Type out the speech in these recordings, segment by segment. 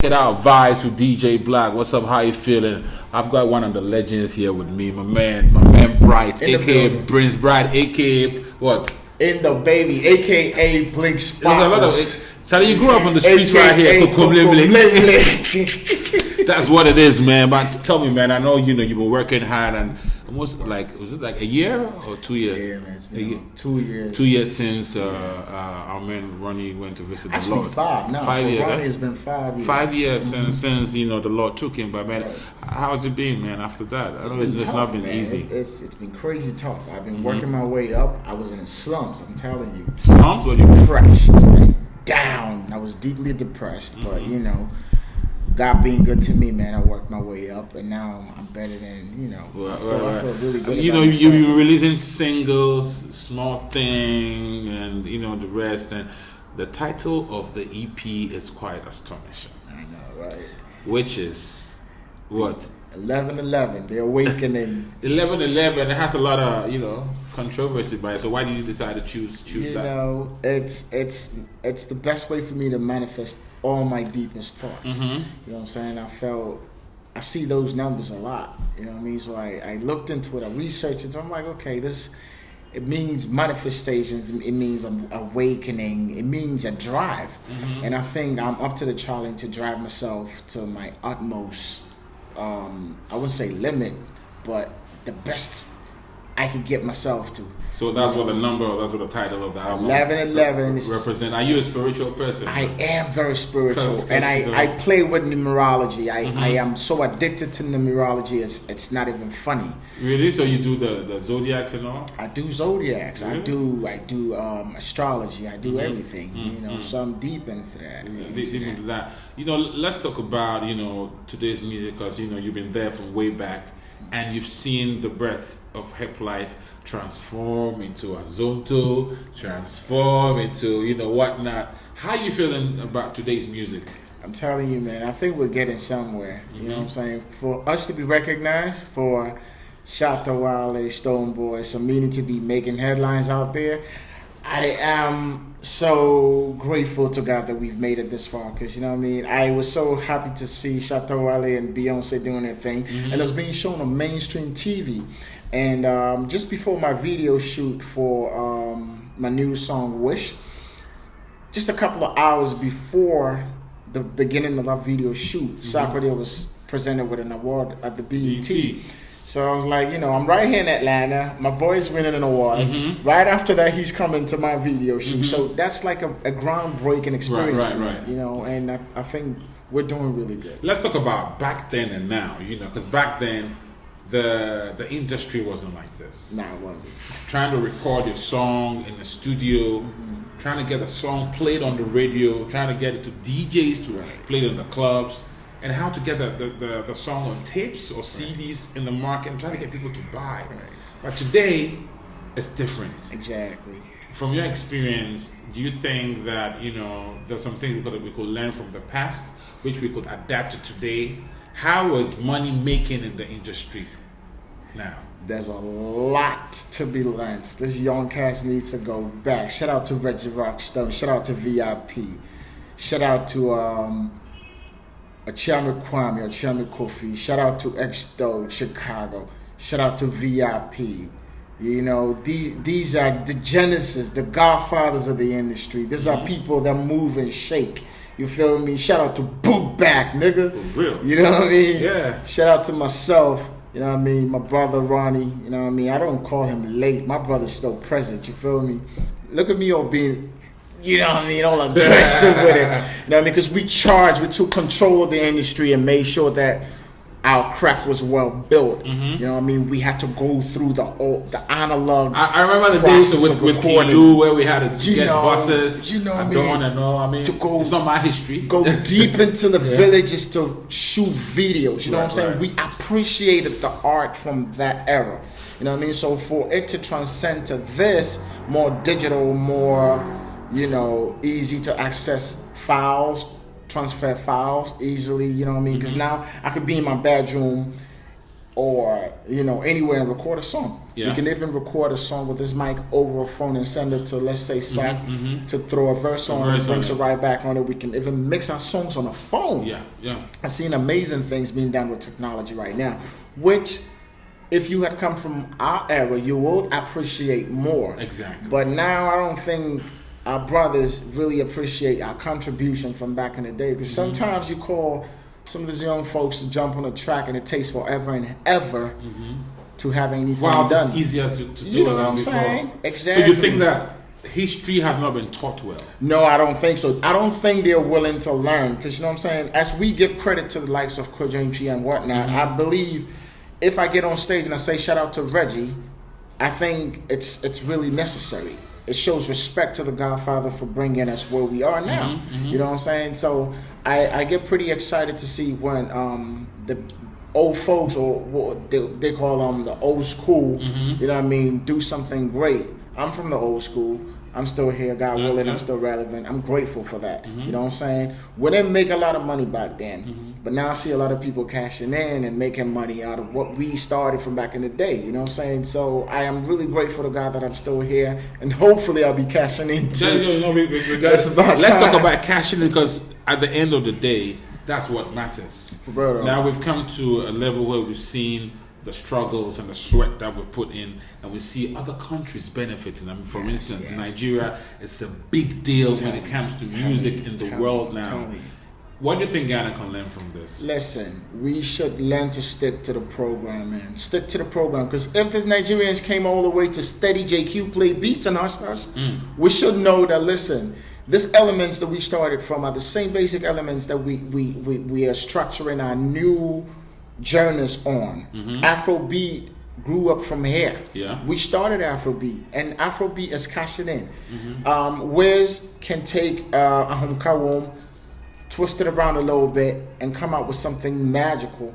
Check it out, Vibez with DJblack. What's up? How you feeling? I've got one of the legends here with me, my man Bright, aka Prince Bright, aka what? In the baby, aka Blink Sparkles. So you grew up on the streets right here. That's what it is, man. But tell me, man, I know you've been working hard and almost was it like a year or 2 years? Yeah, man, it's been 2 years. 2 years since our man Ronnie went to visit the Lord. 5 now. 5 years. Ronnie has been 5 years. 5 years since the Lord took him. But man, how's it been, man? After that, I know it's not been easy. It's been crazy tough. I've been working my way up. I was in the slums. I'm telling you. Slums? What you depressed? Down. I was deeply depressed, but God being good to me, man. I worked my way up, and now I'm better than I feel really good. You've been releasing singles, Small Thing, and the rest. And the title of the EP is quite astonishing. I know, right? Which is what? 11/11, The Awakening. 11/11. It has a lot of controversy by it. So why did you decide to choose that? It's the best way for me to manifest all my deepest thoughts. Mm-hmm. You know what I'm saying? I see those numbers a lot. You know what I mean? So I looked into it, I researched it. So I'm like, okay, it means manifestations. It means awakening. It means a drive. Mm-hmm. And I think I'm up to the challenge to drive myself to my utmost. I wouldn't say limit, but the best I could get myself to. So that's what that's what the title of the album 11/11 represent. Are you a spiritual person? I am very spiritual, and I play with numerology. I am so addicted to numerology, it's not even funny. Really? So you do the zodiacs and all? I do zodiacs. Really? I do astrology. I do everything. So I'm deep into that. Deep into that. Let's talk about today's music, because you've been there from way back, and you've seen the breath of hip life transform into Azonto, transform into whatnot. How you feeling about today's music? I'm telling you, man, I think we're getting somewhere. You know what I'm saying? For us to be recognized, for Shatta Wale, Stone Boy, Samini to be making headlines out there, I am so grateful to God that we've made it this far, because I was so happy to see Shatta Wale and Beyonce doing their thing, and it was being shown on mainstream TV. And just before my video shoot for my new song Wish, just a couple of hours before the beginning of our video shoot, Sarkodie was presented with an award at the BET. So I was like, I'm right here in Atlanta. My boy's winning an award. Right after that, he's coming to my video shoot. So that's like a groundbreaking experience. Right. And I think we're doing really good. Let's talk about back then and now. Because back then, the industry wasn't like this. No, it wasn't. Trying to record your song in the studio, trying to get a song played on the radio, trying to get it to DJs to play it in the clubs, and how to get the song on tapes or CDs in the market and trying to get people to buy. But today, it's different. Exactly. From your experience, do you think that there's something we could learn from the past, which we could adapt to today? How is money making in the industry now? There's a lot to be learned. This young cast needs to go back. Shout out to Reggie Rockstone. Shout out to VIP. Shout out to Achame Kwame, Achame Kofi. Shout out to X-Do, Chicago. Shout out to VIP. These are the genesis, the godfathers of the industry. These are people that move and shake. You feel me? Shout out to Bukbak, nigga. For real. You know what I mean? Yeah. Shout out to myself. You know what I mean? My brother Ronnie. You know what I mean? I don't call him late. My brother's still present. You feel me? Look at me all being, all aggressive with it. You know what I mean? Because we took control of the industry and made sure that our craft was well built. You know what I mean? We had to go through the analog. I remember the days with Kilu where we had to get buses. You know what I mean? And all. I mean, it's not my history. Go deep into the villages to shoot videos. You know what I'm saying? We appreciated the art from that era. You know what I mean? So for it to transcend to this more digital, more easy to access files, transfer files easily, you know what I mean? Because now I could be in my bedroom or anywhere and record a song. Yeah. We can even record a song with this mic over a phone and send it to, let's say, Sack to throw a verse on it, brings it right back on it. We can even mix our songs on a phone. Yeah. I've seen amazing things being done with technology right now, which if you had come from our era, you would appreciate more. Exactly. But now I don't think our brothers really appreciate our contribution from back in the day, because sometimes you call some of these young folks to jump on a track and it takes forever and ever to have anything done. It's easier to do you know it what than I'm before. saying? Exactly. So you think that history has not been taught well? No, I don't think so. I don't think they're willing to learn, because you know what I'm saying? As we give credit to the likes of Kojo P and whatnot, I believe if I get on stage and I say shout out to Reggie, I think it's really necessary. It shows respect to the Godfather for bringing us where we are now. You know what I'm saying? So I get pretty excited to see when the old folks, or what they call them, the old school, you know what I mean, do something great. I'm from the old school. I'm still here, God willing, I'm still relevant. I'm grateful for that. You know what I'm saying? We didn't make a lot of money back then, but now I see a lot of people cashing in and making money out of what we started from back in the day. You know what I'm saying? So I am really grateful to God that I'm still here, and hopefully I'll be cashing in too. Let's talk about cashing in, because at the end of the day, that's what matters. Now we've come to a level where we've seen the struggles and the sweat that we've put in, and we see other countries benefiting. I mean, for instance, Nigeria is a big deal when it comes to music in the world now. What do you think Ghana can learn from this? Listen, we should learn to stick to the program, man. Stick to the program, because if these Nigerians came all the way to steady JQ play beats and hush, we should know that, listen, these elements that we started from are the same basic elements that we are structuring our new journeys on. Afrobeat grew up from here. We started Afrobeat, and Afrobeat is cashing in. Wiz can take Ahom, twist it around a little bit, and come out with something magical.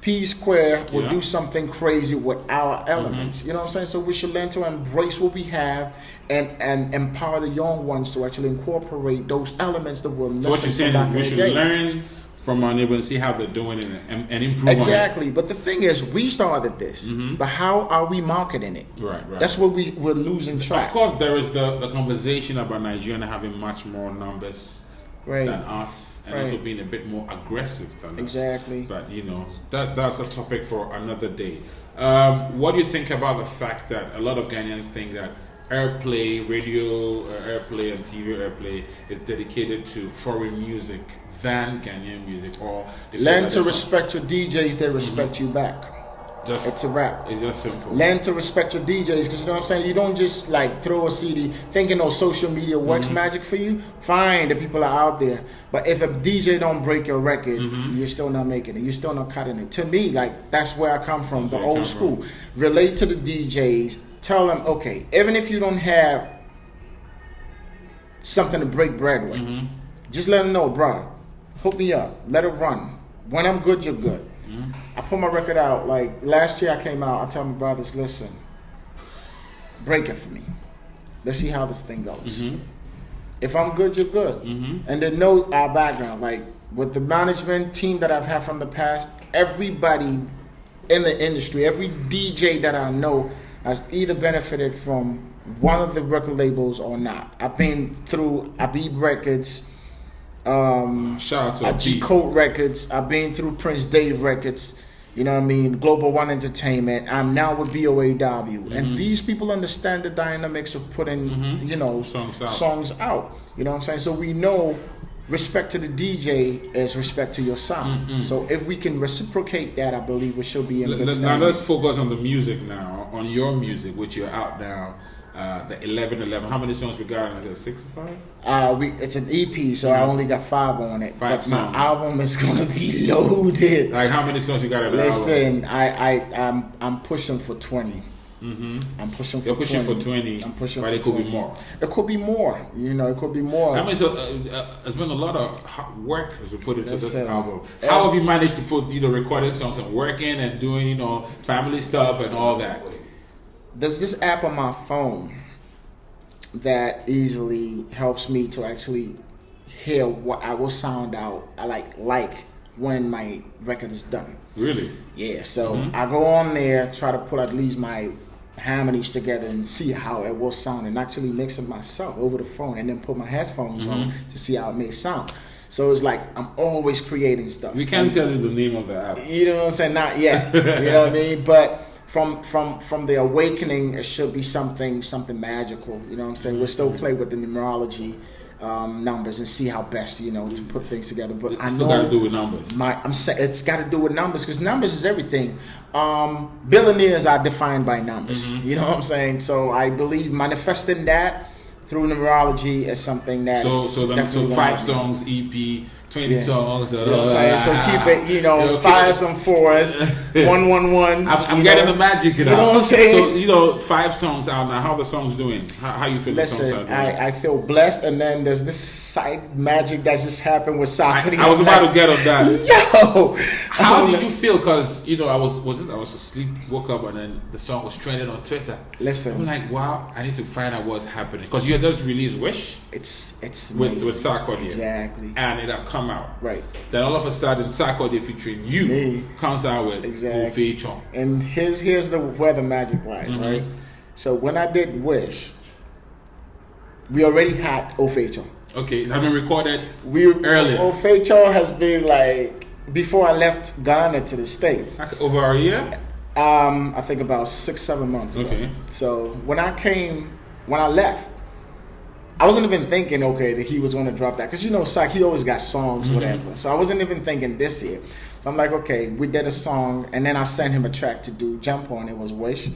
P Square will do something crazy with our elements. You know what I'm saying? So we should learn to embrace what we have and empower the young ones to actually incorporate those elements that we're missing. So what you're saying is we should learn from our neighbors and see how they're doing it and improve exactly. on it. But the thing is, we started this, but how are we marketing it? Right. That's where we're losing track. Of course, there is the conversation about Nigeria having much more numbers than us, and also being a bit more aggressive than us. Exactly. But that's a topic for another day. What do you think about the fact that a lot of Ghanaians think that airplay, radio airplay, and TV airplay is dedicated to foreign music than Ghanaian music? Or learn to respect your DJs, they respect you back. It's a wrap. It's just simple. Learn to respect your DJs, because you know what I'm saying? You don't just like throw a CD thinking social media works magic for you. Fine, the people are out there. But if a DJ don't break your record, you're still not making it. You're still not cutting it. To me, like, that's where I come from, the old school. Relate to the DJs. Tell them, okay, even if you don't have something to break bread with, just let them know, bro, hook me up. Let it run. When I'm good, you're good. I put my record out, like last year I came out, I tell my brothers, listen, break it for me. Let's see how this thing goes. If I'm good, you're good. And they know our background. Like with the management team that I've had from the past, everybody in the industry, every DJ that I know has either benefited from one of the record labels or not. I've been through Abib Records, shout out to G Code Records. I've been through Prince Dave Records. You know what I mean? Global One Entertainment. I'm now with BOAW. And these people understand the dynamics of putting, songs out. You know what I'm saying? So we know respect to the DJ is respect to your sound. So if we can reciprocate that, I believe we should be in good standing. Now let's focus on the music now, on your music, which you're out now. The 11-11. How many songs we got on it? 6 or 5? It's an EP, so I only got 5 on it. 5 songs. My album is gonna be loaded. Like how many songs you got on the album? Listen, I'm pushing for 20. I'm pushing for 20. For 20. I'm pushing but for 20. It could be more. It could be more. It could be more. I mean, so there's been a lot of hard work as we put into this album. How have you managed to put recording songs and working and doing family stuff and all that? There's this app on my phone that easily helps me to actually hear what I will sound out like when my record is done. Really? Yeah, so I go on there, try to put at least my harmonies together and see how it will sound, and actually mix it myself over the phone, and then put my headphones on to see how it may sound. So it's like I'm always creating stuff. We can't tell you the name of the app. You know what I'm saying? Not yet. You know what I mean? But from the awakening, it should be something magical. You know what I'm saying? We'll still play with the numerology numbers and see how best, you know, to put things together. But It's I still know got to do with numbers. it's got to do with numbers, because numbers is everything. Billionaires are defined by numbers. You know what I'm saying? So I believe manifesting that through numerology is something that so 5 songs EP, 20 songs. You know what I'm saying? So keep it, you know, 5s and 4s, 111s. I'm getting the magic. You know what I'm saying? So, you know, 5 songs out now. How the songs doing? How you feel? Listen, the songs are doing? I feel blessed, and then there's this side magic that just happened with Sarkodie. I was about to get on that. Yo, how did you feel? Because, you know, I was asleep, woke up, and then the song was trending on Twitter. Listen, I'm like, wow, I need to find out what's happening, because you had just released Wish. It's with Sarkodie. Exactly. And it had come out. Right. Then all of a sudden, Sarkodie featuring you comes out with exactly. Ofechon. And here's where the magic lies, right? So when I did Wish, we already had Ofechon. Okay, it had been recorded earlier. Ofechon has been like before I left Ghana to the States. Like over a year? I think about 6-7 months ago. Okay. So when I left, I wasn't even thinking, that he was going to drop that. Because, you know, Sark, he always got songs, whatever. So I wasn't even thinking this year. So I'm like, okay, we did a song. And then I sent him a track to do Jump On. It was Wish.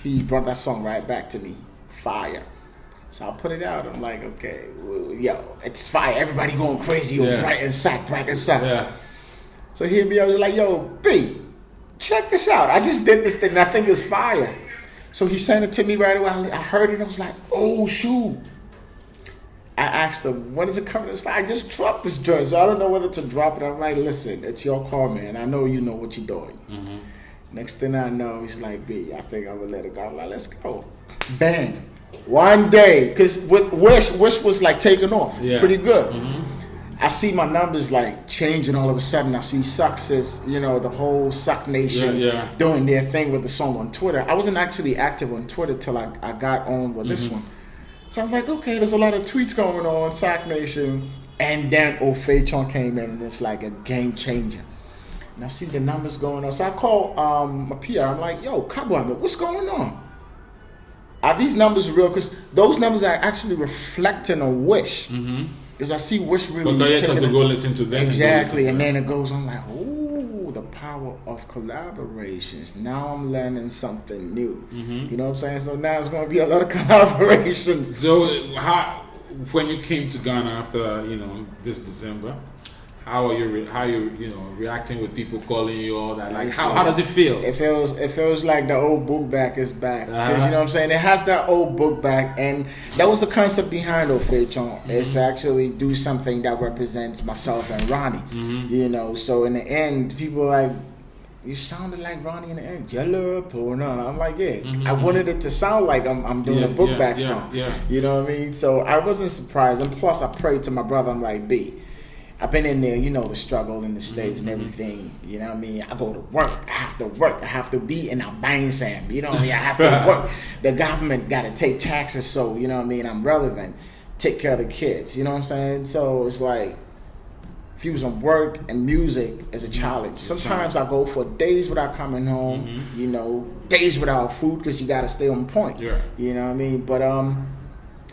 He brought that song right back to me. Fire. So I put it out. I'm like, okay, yo, it's fire. Everybody going crazy on Bright and Sark. Yeah. So I was like, yo, B, check this out. I just did this thing, and I think it's fire. So he sent it to me right away. I heard it. I was like, oh, shoot. I asked him, when is it coming? It's like, I just dropped this joint, so I don't know whether to drop it. I'm like, listen, it's your call, man. I know you know what you're doing. Next thing I know, he's like, B, I think I'm going to let it go. I'm like, let's go. Bang. One day, because Wish was like taking off pretty good. I see my numbers like changing all of a sudden. I see Success, you know, the whole Suck Nation doing their thing with the song on Twitter. I wasn't actually active on Twitter till I got on with this one. So I'm like, okay, there's a lot of tweets going on, Sack Nation. And then Ofechon came in, and it's like a game changer. And I see the numbers going on. So I call my PR. I'm like, yo, Kabwanda, what's going on? Are these numbers real? Because those numbers are actually reflecting a Wish. Because I see Wish really. But you have to go listen to this. Exactly. And then it goes on like, ooh, the power of collaborations. Now I'm learning something new. You know what I'm saying? So now it's going to be a lot of collaborations. So when you came to Ghana after, you know, this December, how are you reacting with people calling you, all that? Like, how does it feel? It feels like the old Bukbak is back. Because you know what I'm saying? It has that old Bukbak, and that was the concept behind Ofechon. It's to actually do something that represents myself and Ronnie. You know, so in the end, people are like, you sounded like Ronnie in the end. Yellow or no? I'm like, I wanted it to sound like I'm doing a Bukbak song. You know what I mean? So I wasn't surprised, and plus I prayed to my brother. I'm like, B, I've been in there, you know, the struggle in the States and everything. You know what I mean? I go to work. I have to be in a bang Sam. You know what I mean? I have to work. The government got to take taxes, so, you know what I mean? I'm relevant. Take care of the kids. You know what I'm saying? So it's like, fusing work and music is a challenge. Sometimes I go for days without coming home, you know, days without food because you got to stay on point. You know what I mean? But,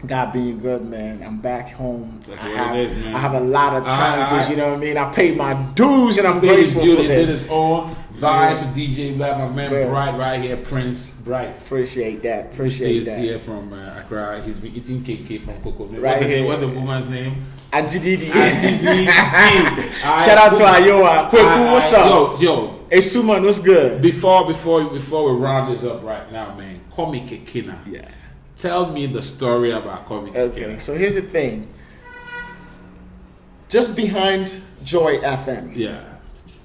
God being good, man. I'm back home. That's what it is, man. I have a lot of time because, you know what I mean? I paid my dues and I'm grateful for that. Did his own Vibez with DJ Black, my man Bright right here, Prince Bright. Appreciate that. Appreciate that. He's here from Accra. He's been eating KK from Coco. What's the woman's name? Auntie Didi. Shout out to Ayoa. What's up? Yo. Hey, Suman, what's good? Before we round this up right now, man, call me Kekina. Yeah. Tell me the story about Call Me Kekina. Okay, so here's the thing. Just behind Joy FM,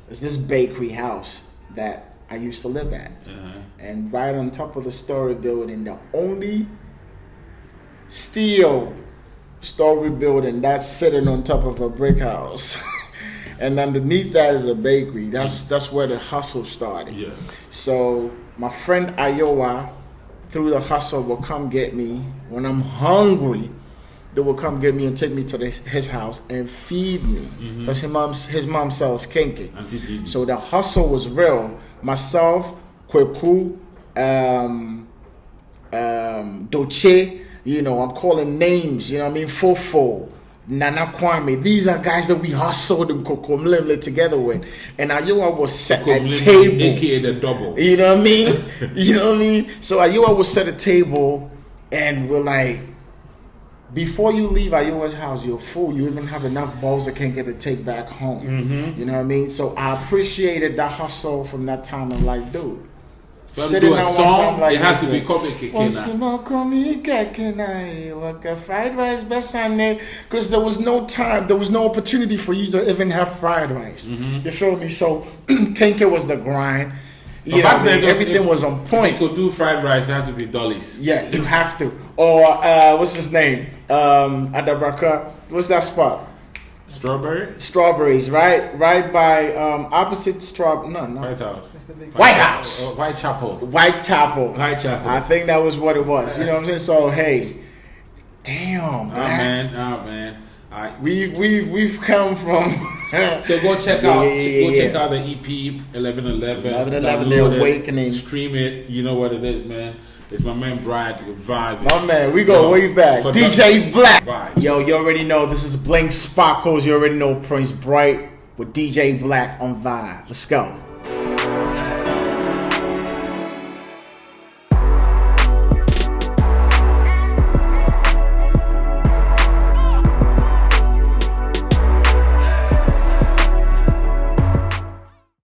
is this bakery house that I used to live at. And right on top of the story building, the only steel story building that's sitting on top of a brick house. and underneath that is a bakery. That's where the hustle started. Yeah. So my friend Iowa, through the hustle, will come get me when I'm hungry. They will come get me and take me to his house and feed me because his mom sells kinky. So the hustle was real. Myself, Kweku, Doche, you know, I'm calling names, you know what I mean? Fofo, Nana Kwame. These are guys that we hustled in Kokomlemle together with. And Ayowa was set a table. AKA the double. You know what I mean? You know what I mean? So Ayowa was set a table and we're like, before you leave Ayowa's house, you're full. You even have enough balls that can't get to take back home. You know what I mean? So I appreciated that hustle from that time. I'm like, dude. Sitting down one time like it has to be fried rice best because there was no time, there was no opportunity for you to even have fried rice. You feel me? So Kenke was the grind. You know, everything was on point. If you could do fried rice, it has to be Dolly's. Yeah, you have to. Or what's his name? Adabraka. What's that spot? Strawberries, right? Right by opposite White House. White House. White Chapel. I think that was what it was. You know what I'm saying? So hey, damn, man. We've come from. So go check out the EP 1111. The Awakening. Stream it. You know what it is, man. It's my man Bright with Vibez. My man, we go way back. DJblack. Vibez. Yo, you already know this is Blink Sparkles. You already know Prince Bright with DJblack on Vibe. Let's go.